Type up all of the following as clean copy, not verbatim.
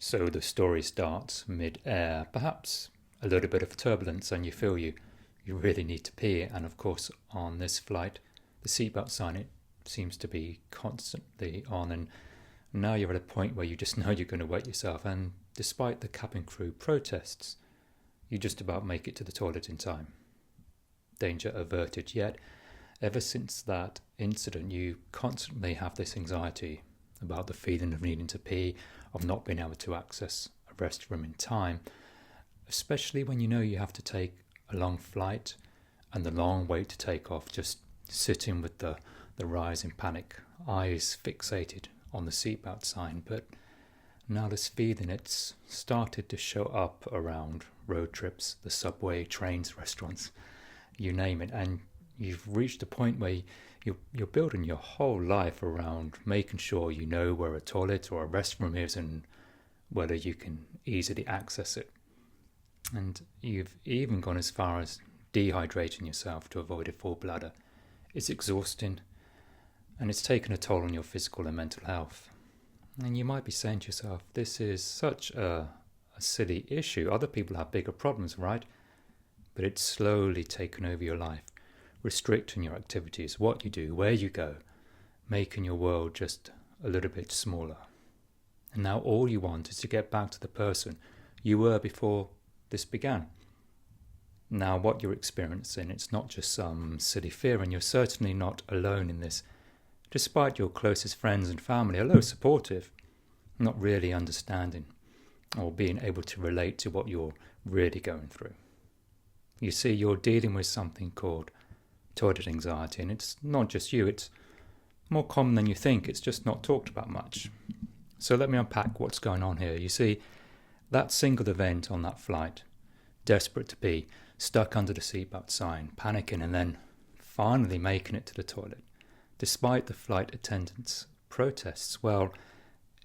So the story starts mid-air, perhaps a little bit of turbulence, and you feel you really need to pee. And of course, on this flight, the seatbelt sign, it seems to be constantly on. And now you're at a point where you just know you're going to wet yourself. And despite the cabin crew protests, you just about make it to the toilet in time. Danger averted. Yet, ever since that incident, you constantly have this anxiety about the feeling of needing to pee, of not being able to access a restroom in time, especially when you know you have to take a long flight and the long wait to take off, just sitting with the rise in panic, eyes fixated on the seatbelt sign. But now this feeling, it's started to show up around road trips, the subway, trains, restaurants, you name it, and you've reached a point where you're building your whole life around making sure you know where a toilet or a restroom is and whether you can easily access it. And you've even gone as far as dehydrating yourself to avoid a full bladder. It's exhausting, and it's taken a toll on your physical and mental health. And you might be saying to yourself, this is such a silly issue. Other people have bigger problems, right? But it's slowly taken over your life, restricting your activities, what you do, where you go, making your world just a little bit smaller. And now all you want is to get back to the person you were before this began. Now what you're experiencing, it's not just some silly fear, and you're certainly not alone in this. Despite your closest friends and family, although supportive, not really understanding or being able to relate to what you're really going through. You see, you're dealing with something called toilet anxiety, and it's not just you, it's more common than you think, it's just not talked about much. So let me unpack what's going on here. You see, that single event on that flight, desperate to pee, stuck under the seatbelt sign, panicking, and then finally making it to the toilet, despite the flight attendants' protests, well,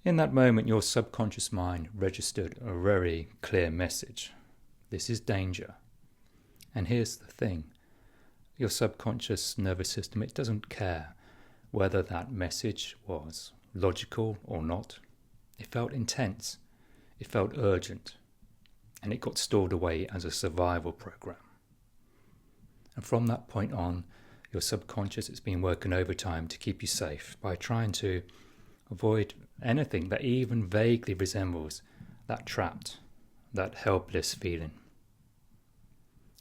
in that moment your subconscious mind registered a very clear message. This is danger. And here's the thing. Your subconscious nervous system, it doesn't care whether that message was logical or not. It felt intense. It felt urgent. And it got stored away as a survival program. And from that point on, your subconscious has been working overtime to keep you safe by trying to avoid anything that even vaguely resembles that trapped, that helpless feeling.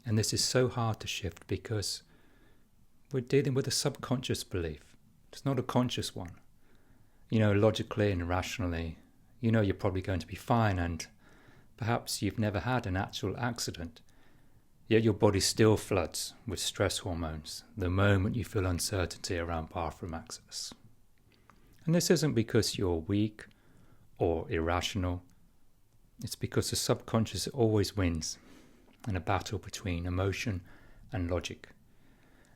And this is so hard to shift because we're dealing with a subconscious belief. It's not a conscious one. You know, logically and rationally, you know you're probably going to be fine, and perhaps you've never had an actual accident. Yet your body still floods with stress hormones the moment you feel uncertainty around bathroom access. And this isn't because you're weak or irrational. It's because the subconscious always wins in a battle between emotion and logic.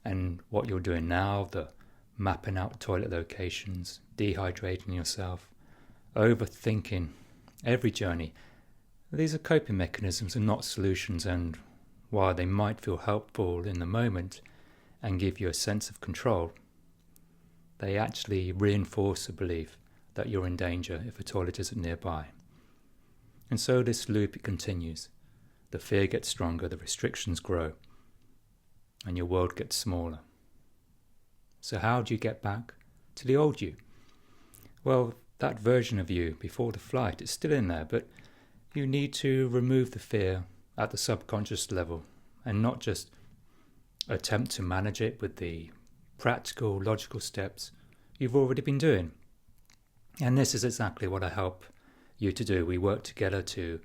And what you're doing now, the mapping out toilet locations, dehydrating yourself, overthinking every journey, these are coping mechanisms and not solutions, and while they might feel helpful in the moment and give you a sense of control, they actually reinforce the belief that you're in danger if a toilet isn't nearby. And so this loop, it continues. The fear gets stronger, the restrictions grow, and your world gets smaller. So how do you get back to the old you? Well, that version of you before the flight is still in there, but you need to remove the fear at the subconscious level and not just attempt to manage it with the practical, logical steps you've already been doing. And this is exactly what I help you to do. We work together to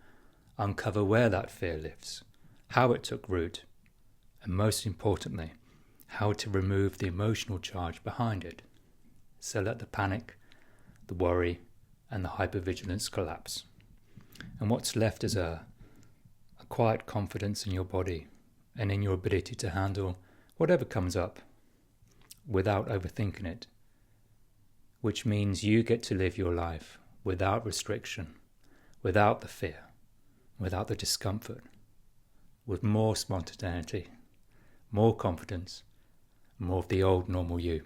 uncover where that fear lives, how it took root, and most importantly, how to remove the emotional charge behind it. So let the panic, the worry, and the hypervigilance collapse. And what's left is a quiet confidence in your body and in your ability to handle whatever comes up without overthinking it, which means you get to live your life without restriction, without the fear, without the discomfort, with more spontaneity, more confidence, more of the old normal you.